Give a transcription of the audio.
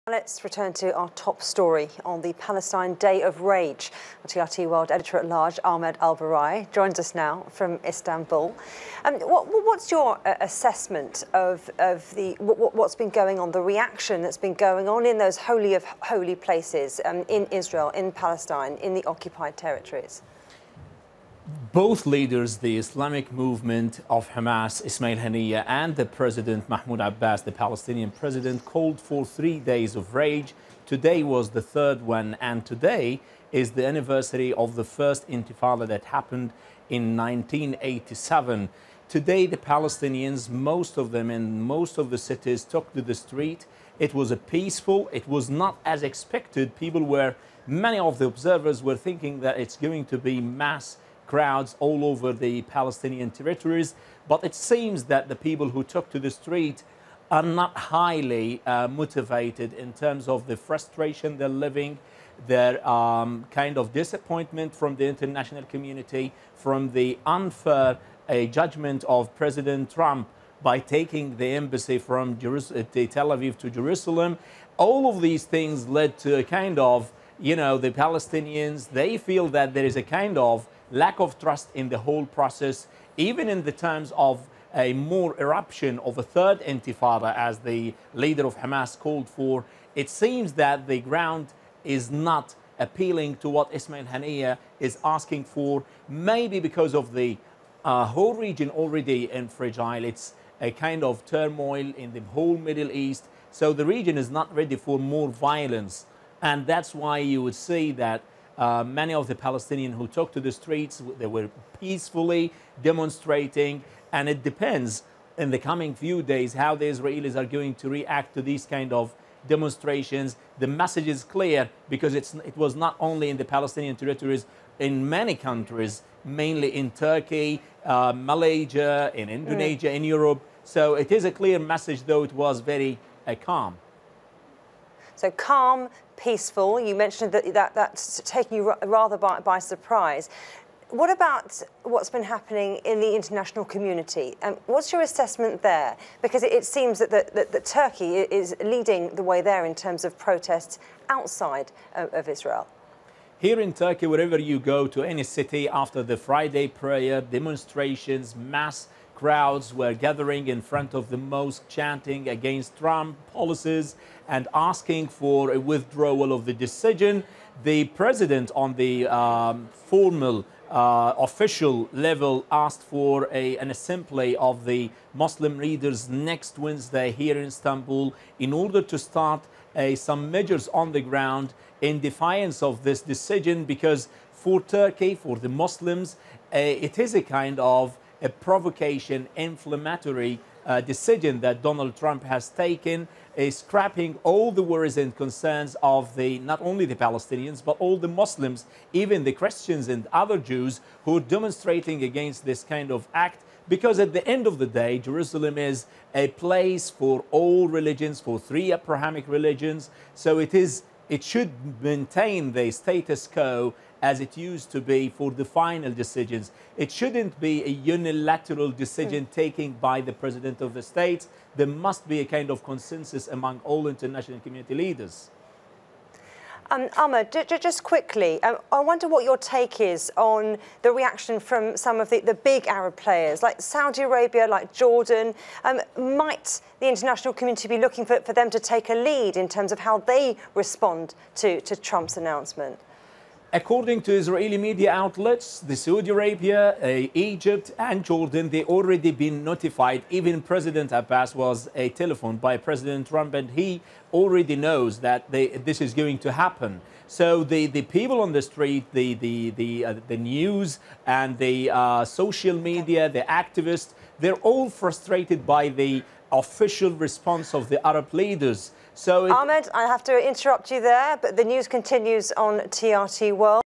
Let's return to our top story on the Palestine Day of Rage. TRT World Editor-at-Large Ahmed Al-Barai joins us now from Istanbul. What's your assessment of what's been going on, the reaction that's been going on in those holy of holy places in Israel, in Palestine, in the occupied territories? Both leaders, the Islamic movement of Hamas, Ismail Haniyeh, and the President Mahmoud Abbas, the Palestinian president, called for 3 days of rage. Today was the third one, and today is the anniversary of the first intifada that happened in 1987. Today, the Palestinians, most of them in most of the cities, took to the street. It was peaceful. It was not as expected. Many of the observers were thinking that it's going to be mass crowds all over the Palestinian territories, but it seems that the people who took to the street are not highly motivated in terms of the frustration they're living, their kind of disappointment from the international community, from the unfair judgment of President Trump by taking the embassy from Tel Aviv to Jerusalem. All of these things led to a kind of, the Palestinians, they feel that there is a kind of lack of trust in the whole process, even in the terms of a more eruption of a third intifada, as the leader of Hamas called for. It seems that the ground is not appealing to what Ismail Haniyeh is asking for, maybe because of the whole region already in fragile. It's a kind of turmoil in the whole Middle East, so the region is not ready for more violence. And that's why you would see that many of the Palestinians who took to the streets, they were peacefully demonstrating, and it depends in the coming few days how the Israelis are going to react to these kind of demonstrations. The message is clear because it was not only in the Palestinian territories, in many countries, mainly in Turkey, Malaysia, in Indonesia, in Europe. So it is a clear message, though it was very calm. So calm, peaceful. You mentioned that's taking you rather by surprise. What about what's been happening in the international community? What's your assessment there? Because it seems that Turkey is leading the way there in terms of protests outside of Israel. Here in Turkey, wherever you go to any city after the Friday prayer, demonstrations, mass crowds were gathering in front of the mosque, chanting against Trump policies and asking for a withdrawal of the decision. The president on the formal official level asked for an assembly of the Muslim leaders next Wednesday here in Istanbul in order to start some measures on the ground in defiance of this decision, because for Turkey, for the Muslims, it is a kind of a provocation, inflammatory decision that Donald Trump has taken, scrapping all the worries and concerns of not only the Palestinians, but all the Muslims, even the Christians and other Jews who are demonstrating against this kind of act. Because at the end of the day, Jerusalem is a place for all religions, for 3 Abrahamic religions. So it should maintain the status quo as it used to be for the final decisions. It shouldn't be a unilateral decision taken by the President of the States. There must be a kind of consensus among all international community leaders. Ahmed, just quickly, I wonder what your take is on the reaction from some of the big Arab players, like Saudi Arabia, like Jordan. Might the international community be looking for them to take a lead in terms of how they respond to Trump's announcement? According to Israeli media outlets, the Saudi Arabia, Egypt and Jordan, they already been notified. Even President Abbas was telephoned by President Trump, and he already knows that this is going to happen. So the people on the street, the news and the social media, the activists, they're all frustrated by the official response of the Arab leaders. So Ahmed, I have to interrupt you there, but the news continues on TRT World.